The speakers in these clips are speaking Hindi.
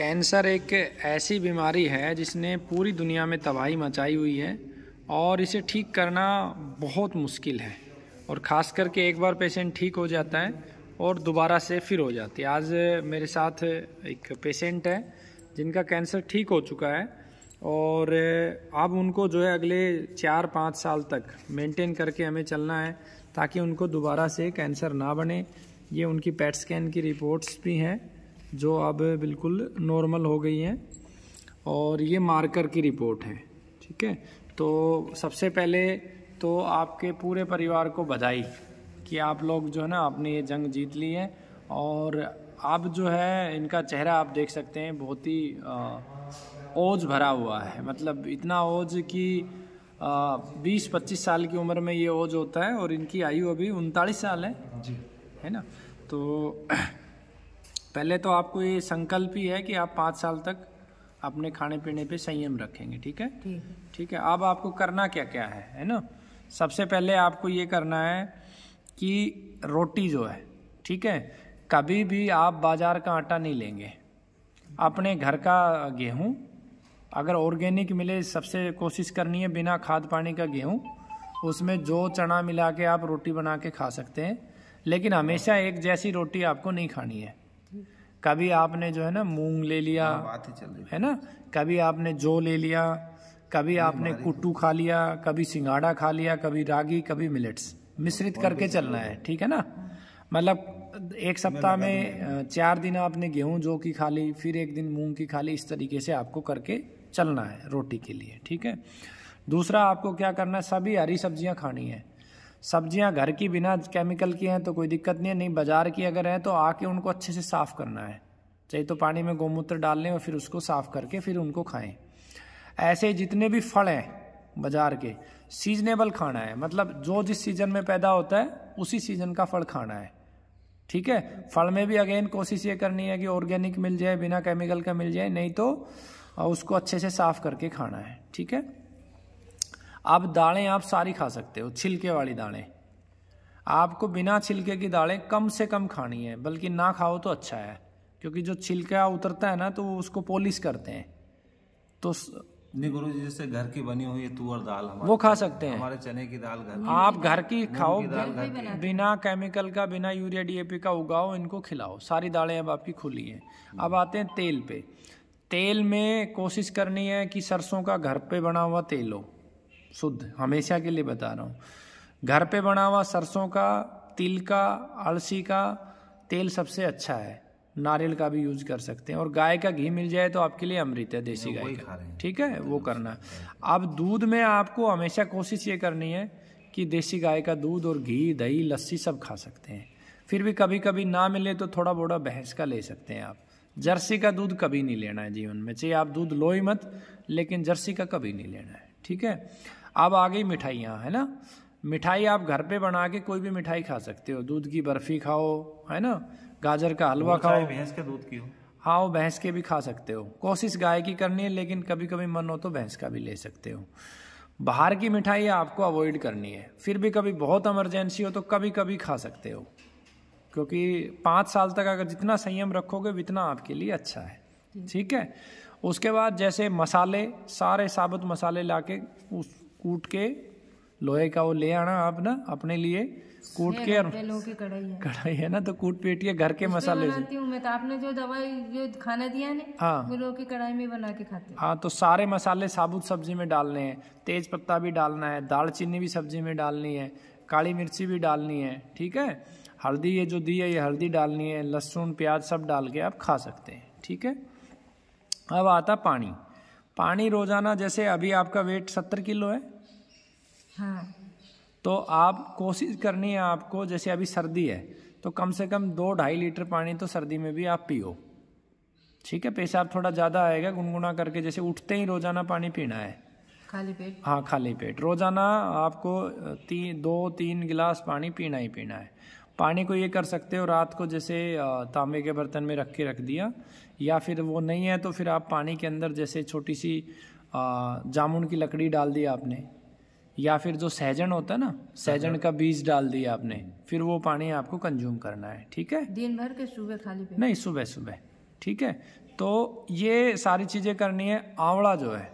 कैंसर एक ऐसी बीमारी है जिसने पूरी दुनिया में तबाही मचाई हुई है और इसे ठीक करना बहुत मुश्किल है। और ख़ास करके एक बार पेशेंट ठीक हो जाता है और दोबारा से फिर हो जाती है। आज मेरे साथ एक पेशेंट है जिनका कैंसर ठीक हो चुका है और अब उनको जो है अगले 4-5 साल तक मेंटेन करके हमें चलना है ताकि उनको दोबारा से कैंसर ना बने। ये उनकी पेट स्कैन की रिपोर्ट्स भी हैं जो अब बिल्कुल नॉर्मल हो गई हैं और ये मार्कर की रिपोर्ट है। ठीक है, तो सबसे पहले तो आपके पूरे परिवार को बधाई कि आप लोग जो है ना आपने ये जंग जीत ली है। और अब जो है इनका चेहरा आप देख सकते हैं बहुत ही ओज भरा हुआ है, मतलब इतना ओज कि 20-25 साल की उम्र में ये ओज होता है और इनकी आयु अभी 39 साल है जी, है ना। तो पहले तो आपको ये संकल्प ही है कि आप 5 साल तक अपने खाने पीने पे संयम रखेंगे। ठीक है, ठीक है। अब आपको करना क्या क्या है ना। सबसे पहले आपको ये करना है कि रोटी जो है, ठीक है, कभी भी आप बाजार का आटा नहीं लेंगे, अपने घर का गेहूँ अगर ऑर्गेनिक मिले सबसे कोशिश करनी है, बिना खाद पानी का गेहूँ, उसमें जो चना मिला के आप रोटी बना के खा सकते हैं। लेकिन हमेशा एक जैसी रोटी आपको नहीं खानी है। कभी आपने जो है ना मूंग ले लिया, है ना, कभी आपने जौ ले लिया, कभी आपने कुट्टू खा लिया, कभी सिंगाड़ा खा लिया, कभी रागी, कभी मिलेट्स, मिश्रित करके चलना है। ठीक है ना, मतलब एक सप्ताह में 4 दिन आपने गेहूं जौ की खा ली, फिर 1 दिन मूंग की खा ली, इस तरीके से आपको करके चलना है रोटी के लिए। ठीक है। दूसरा आपको क्या करना है, सभी हरी सब्जियां खानी है। सब्जियां घर की बिना केमिकल की हैं तो कोई दिक्कत नहीं है, नहीं बाजार की अगर है तो आके उनको अच्छे से साफ करना है, चाहिए तो पानी में गौमूत्र डाल लें और फिर उसको साफ करके फिर उनको खाएं। ऐसे ही जितने भी फल हैं बाजार के, सीजनेबल खाना है, मतलब जो जिस सीजन में पैदा होता है उसी सीजन का फल खाना है। ठीक है। फल में भी अगेन कोशिश ये करनी है कि ऑर्गेनिक मिल जाए, बिना केमिकल का मिल जाए, नहीं तो उसको अच्छे से साफ करके खाना है। ठीक है। अब दालें आप सारी खा सकते हो, छिलके वाली दालें आपको बिना छिलके की दालें कम से कम खानी है, बल्कि ना खाओ तो अच्छा है, क्योंकि जो छिलका उतरता है ना तो वो उसको पॉलिश करते हैं। तो नहीं गुरु जी, जैसे घर की बनी हुई तुअर दाल वो खा सकते हैं, हमारे चने की दाल घर आप घर की खाओ, बिना केमिकल का, बिना यूरिया डीएपी का उगाओ, इनको खिलाओ। सारी दालें अब आपकी खुली हैं। अब आते हैं तेल पे। तेल में कोशिश करनी है कि सरसों का घर पे बना हुआ तेल हो, शुद्ध, हमेशा के लिए बता रहा हूँ। घर पे बना हुआ सरसों का, तिल का, अलसी का तेल सबसे अच्छा है। नारियल का भी यूज कर सकते हैं और गाय का घी मिल जाए तो आपके लिए अमृत है, देसी गाय का। ठीक है, वो करना। अब दूध में आपको हमेशा कोशिश ये करनी है कि देसी गाय का दूध और घी, दही, लस्सी सब खा सकते हैं। फिर भी कभी कभी ना मिले तो थोड़ा बोड़ा भैंस का ले सकते हैं आप। जर्सी का दूध कभी नहीं लेना है जीवन में, चाहिए आप दूध लो ही मत, लेकिन जर्सी का कभी नहीं लेना है। ठीक है। अब आ गई मिठाइयाँ, है ना। मिठाई आप घर पे बना के कोई भी मिठाई खा सकते हो, दूध की बर्फी खाओ, है ना, गाजर का हलवा खाओ, भैंस के दूध की हो, हाँ वो भैंस के भी खा सकते हो। कोशिश गाय की करनी है, लेकिन कभी कभी मन हो तो भैंस का भी ले सकते हो। बाहर की मिठाई आपको अवॉइड करनी है। फिर भी कभी बहुत इमरजेंसी हो तो कभी कभी खा सकते हो, क्योंकि 5 साल तक अगर जितना संयम रखोगे उतना आपके लिए अच्छा है। ठीक है। उसके बाद जैसे मसाले, सारे साबुत मसाले लाके कूट के, लोहे का वो ले आना आप ना अपने लिए, कूट के, और कढ़ाई है ना, तो कूट पीट के घर के मसाले से। मैं तो आपने जो दवाई जो खाना दिया ने, हाँ, वो लोग की कढ़ाई में बना के खाते हैं। हाँ, तो सारे मसाले साबुत सब्जी में डालने हैं, तेज पत्ता भी डालना है, दालचीनी भी सब्जी में डालनी है, काली मिर्ची भी डालनी है। ठीक है। हल्दी ये जो दी है ये हल्दी डालनी है, लहसुन प्याज सब डाल के आप खा सकते हैं। ठीक है। अब आता पानी। पानी रोजाना, जैसे अभी आपका वेट 70 किलो है, हाँ, तो आप कोशिश करनी है आपको, जैसे अभी सर्दी है तो कम से कम 2-2.5 लीटर पानी तो सर्दी में भी आप पियो। ठीक है। पेशाब थोड़ा ज़्यादा आएगा, गुनगुना करके, जैसे उठते ही रोजाना पानी पीना है, खाली पेट। हाँ, खाली पेट रोजाना आपको 2-3 गिलास पानी पीना ही पीना है। पानी को ये कर सकते हो रात को, जैसे तांबे के बर्तन में रख के रख दिया, या फिर वो नहीं है तो फिर आप पानी के अंदर जैसे छोटी सी जामुन की लकड़ी डाल दी आपने, या फिर जो सहजन होता है ना, सहजन का बीज डाल दिया आपने, फिर वो पानी आपको कंज्यूम करना है। ठीक है। दिन भर के सुबह खाली पेट? नहीं, सुबह सुबह। ठीक है। तो ये सारी चीज़ें करनी है। आंवला जो है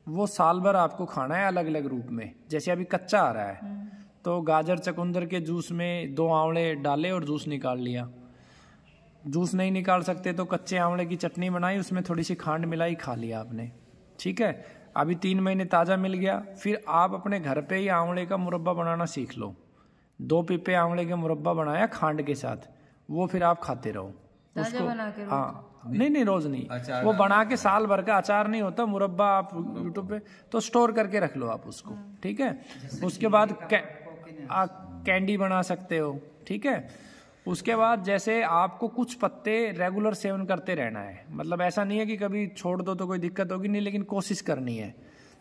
वो साल भर आपको खाना है अलग अलग रूप में। जैसे अभी कच्चा आ रहा है तो गाजर चकुंदर के जूस में 2 आंवले डाले और जूस निकाल लिया। जूस नहीं निकाल सकते तो कच्चे आंवले की चटनी बनाई, उसमें थोड़ी सी खांड मिलाई, खा लिया आपने। ठीक है, अभी 3 महीने ताज़ा मिल गया, फिर आप अपने घर पे ही आंवले का मुरब्बा बनाना सीख लो। 2 पीपे आंवले के मुरब्बा बनाया खांड के साथ, वो फिर आप खाते रहो उसको। बना के हाँ, नहीं रोज नहीं, वो बना के साल भर का अचार नहीं होता मुरब्बा, आप यूट्यूब पे तो स्टोर करके रख लो आप उसको। ठीक है, उसके बाद कैंडी बना सकते हो। ठीक है, उसके बाद जैसे आपको कुछ पत्ते रेगुलर सेवन करते रहना है, मतलब ऐसा नहीं है कि कभी छोड़ दो तो कोई दिक्कत होगी नहीं, लेकिन कोशिश करनी है।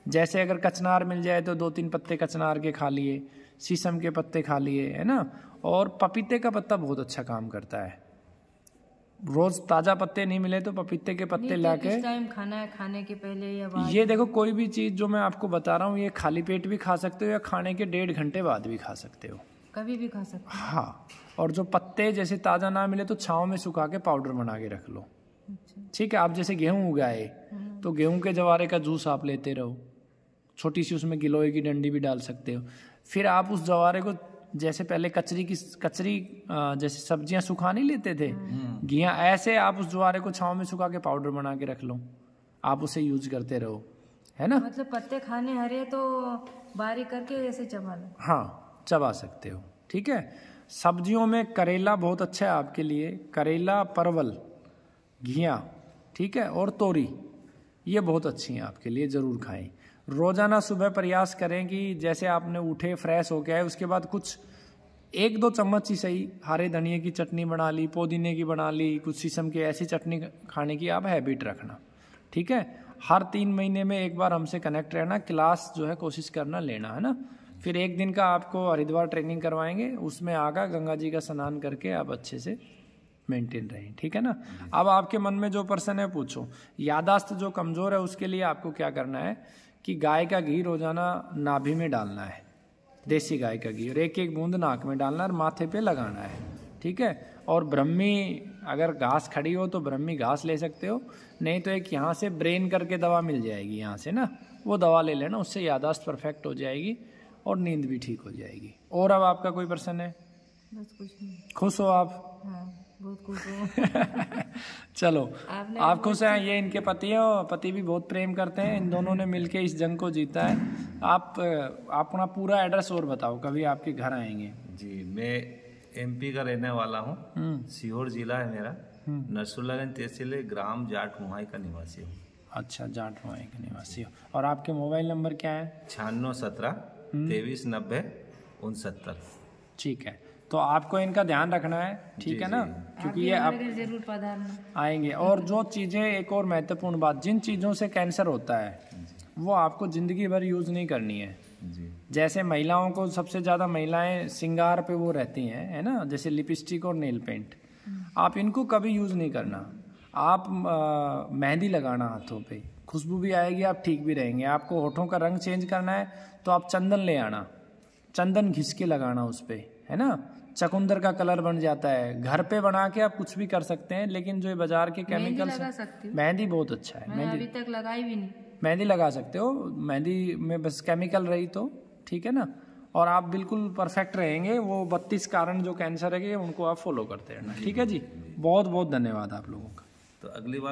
जैसे अगर कचनार मिल जाए तो 2-3 पत्ते कचनार के खा लिए, शीशम के पत्ते खा लिए, है ना। और पपीते का पत्ता बहुत अच्छा काम करता है। रोज ताजा पत्ते नहीं मिले तो पपीते के पत्ते लाके किस टाइम खाना है, खाने के पहले या बाद? ये देखो, कोई भी चीज जो मैं आपको बता रहा हूँ ये खाली पेट भी खा सकते हो या खाने के 1.5 घंटे बाद भी खा सकते हो, कभी भी खा सकते हैं। हाँ। और जो पत्ते जैसे ताजा ना मिले तो छांव में सुखा के पाउडर बना के रख लो। अच्छा। ठीक है, आप जैसे गेहूं उगाए तो गेहूं के जवारे का जूस आप लेते रहो, छोटी सी उसमें गिलोय की डंडी भी डाल सकते हो। फिर आप उस जवारे को जैसे पहले कचरी जैसे सब्जियां सुखा नहीं लेते थे घिया, ऐसे आप उस जवारे को छांव में सुखा के पाउडर बना के रख लो, आप उसे यूज करते रहो, है ना। मतलब पत्ते खाने हरे तो बारीक करके ऐसे चबा लो। हाँ, चबा सकते हो। ठीक है, सब्जियों में करेला बहुत अच्छा है आपके लिए, करेला, परवल, घिया, ठीक है, और तोरी, ये बहुत अच्छी हैं आपके लिए, ज़रूर खाएं। रोज़ाना सुबह प्रयास करें कि जैसे आपने उठे फ्रेश हो गया है उसके बाद कुछ 1-2 चम्मच ही सही हरे धनिए की चटनी बना ली, पुदीने की बना ली, कुछ शीशम की ऐसी चटनी खाने की आप हैबिट रखना। ठीक है, हर 3 महीने में एक बार हमसे कनेक्ट रहना, क्लास जो है कोशिश करना लेना, है ना। फिर 1 दिन का आपको हरिद्वार ट्रेनिंग करवाएंगे, उसमें आगा गंगा जी का स्नान करके आप अच्छे से मेंटेन रहें। ठीक है ना। अब आपके मन में जो प्रश्न है पूछो। यादाश्त जो कमज़ोर है उसके लिए आपको क्या करना है कि गाय का घी रोजाना नाभि में डालना है, देसी गाय का घी, और 1-1 बूंद नाक में डालना और माथे पे लगाना है। ठीक है, और ब्रह्मी, अगर घास खड़ी हो तो ब्रह्मी घास ले सकते हो, नहीं तो एक यहाँ से ब्रेन करके दवा मिल जाएगी यहाँ से ना, वो दवा ले लेना, उससे यादाश्त परफेक्ट हो जाएगी और नींद भी ठीक हो जाएगी। और अब आपका कोई प्रश्न है? बस कुछ नहीं। खुश हो आप? हाँ, बहुत खुश हूँ। चलो, आप खुश हैं, ये इनके पति हैं और पति भी बहुत प्रेम करते हैं, इन दोनों ने मिलके इस जंग को जीता है। आप अपना पूरा एड्रेस और बताओ, कभी आपके घर आएंगे। जी, मैं एमपी का रहने वाला हूँ, सीहोर जिला है मेरा, नरसुल्लागंज तहसील, ग्राम जाट मुहाई का निवासी हूँ। अच्छा, जाट मुहाई के निवासी हो। और आपके मोबाइल नंबर क्या है? 9617 2390 69। ठीक है, तो आपको इनका ध्यान रखना है, ठीक है ना, क्योंकि ये आप जरूर पधारना आएंगे। और जो चीज़ें, एक और महत्वपूर्ण बात, जिन चीज़ों से कैंसर होता है वो आपको ज़िंदगी भर यूज़ नहीं करनी है। जैसे महिलाओं को सबसे ज़्यादा महिलाएं श्रृंगार पे वो रहती हैं, है ना, जैसे लिपस्टिक और नेल पेंट, आप इनको कभी यूज़ नहीं करना। आप मेहंदी लगाना हाथों पे, खुशबू भी आएगी, आप ठीक भी रहेंगे। आपको होठों का रंग चेंज करना है तो आप चंदन ले आना, चंदन घिस के लगाना उस पर, है ना, चकुंदर का कलर बन जाता है। घर पे बना के आप कुछ भी कर सकते हैं, लेकिन जो बाजार के केमिकल्स, मेहंदी बहुत अच्छा है, मैंने अभी तक लगाई भी नहीं। मेहंदी लगा सकते हो, मेहंदी में बस केमिकल रही तो ठीक है ना, और आप बिल्कुल परफेक्ट रहेंगे। वो 32 कारण जो कैंसर है उनको आप फॉलो करते रहना। ठीक है जी, बहुत बहुत धन्यवाद आप लोगों का। तो अगली बार